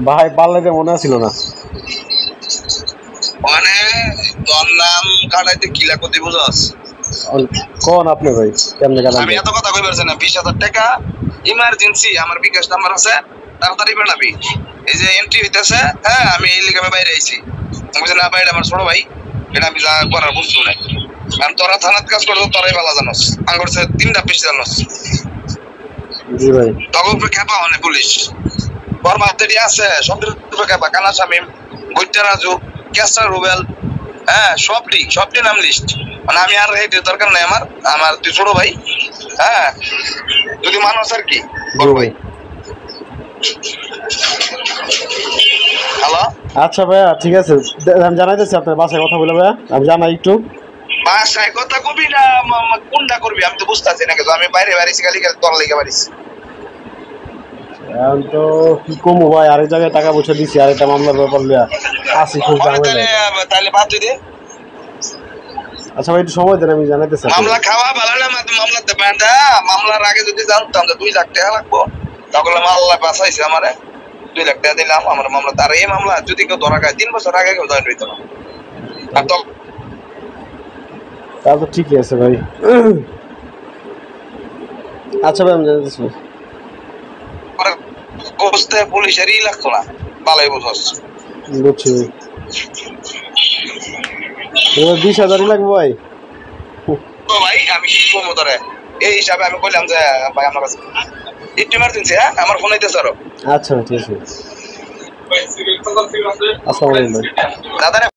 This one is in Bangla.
ভাই পাল্লাতে মনে ছিল না মানে তোর নাম কাটাইতে কি লাগবে তুই বুঝাস কোন আপনি ভাই কেমনে কাটান আমি এত কথা কই পারছি না 20,000 টাকা ইমার্জেন্সি আমার বিকাশ নাম্বার আছে তাড়াতাড়ি বানাবি এই যে এন্ট্রি হইতেছে হ্যাঁ আমি এই লিগে বাইরে আইছি আমি না বাইরে আমার ছোট ভাই এটা আমি যা করার বুঝছো না কারণ তোরা থানাত কাজ করছো তোরাই ভালো জানোস আমি করছে 3টা বেশি জানোস জি ভাই তখন খেপা মানে পুলিশ বরমাতেরি আছে সন্দ্র খেপা কানা শামিম বৈদ্য রাজু ক্যাস্টার রুবেল হ্যাঁ সবটি নাম লিস্ট মানে আমি আর এই দরকার নাই আমার তুই ছোট ভাই হ্যাঁ যদি মানুষ আর কি বড় ভাই হ্যালো আচ্ছা ভাইয়া ঠিক আছে আমি জানাইতেছি আপনার বাসায় কথা বলে ভাইয়া আমি জানাই একটু বাসায় কথা কবি না কোনটা করবি আমি তো বুঝতেছি না কিন্তু আমি বাইরে বাড়িছি খালি তোর লেগে বাড়িছি এখন তো কি কমু ভাই আরেক জায়গায় টাকা পয়সা দিছি আরেকটা মামলার ব্যাপার লিয়া আসি খুব তাহলে বাদ দিই আচ্ছা ভাই একটু সময় দেন আমি জানাইতেছি মামলা খাওয়া ভালো না মামলাতে ব্যান্ডা মামলার আগে যদি জানতাম যে 2 লাখ টাকা লাগবো তাহলে আল্লাহ বাঁচাইছে আমারে 2 লাখ টাকা দিলাম আমার মামলা তার এই মামলা যদি কেউ ধরা খায় 3 বছর আগে কেউ জয়েন হইতো না আর তো তা তো ঠিকই আছে ভাই আচ্ছা ভাই আমি জানাইতেছি কোস্তে পুলিশেরই লাগতো না ভালোই বুঝছ বুঝছি ভাই 20,000 লাগবে ভাই তো ভাই আমি কি করবো তোরে এই হিসাবে আমি কইলাম যে ভাই আমার কাছে একটু ইমার্জেন্সি হ্যাঁ আমার ফোন আইতেছে আরো আচ্ছা ঠিক আছে আসসালামু আলাইকুম দাদা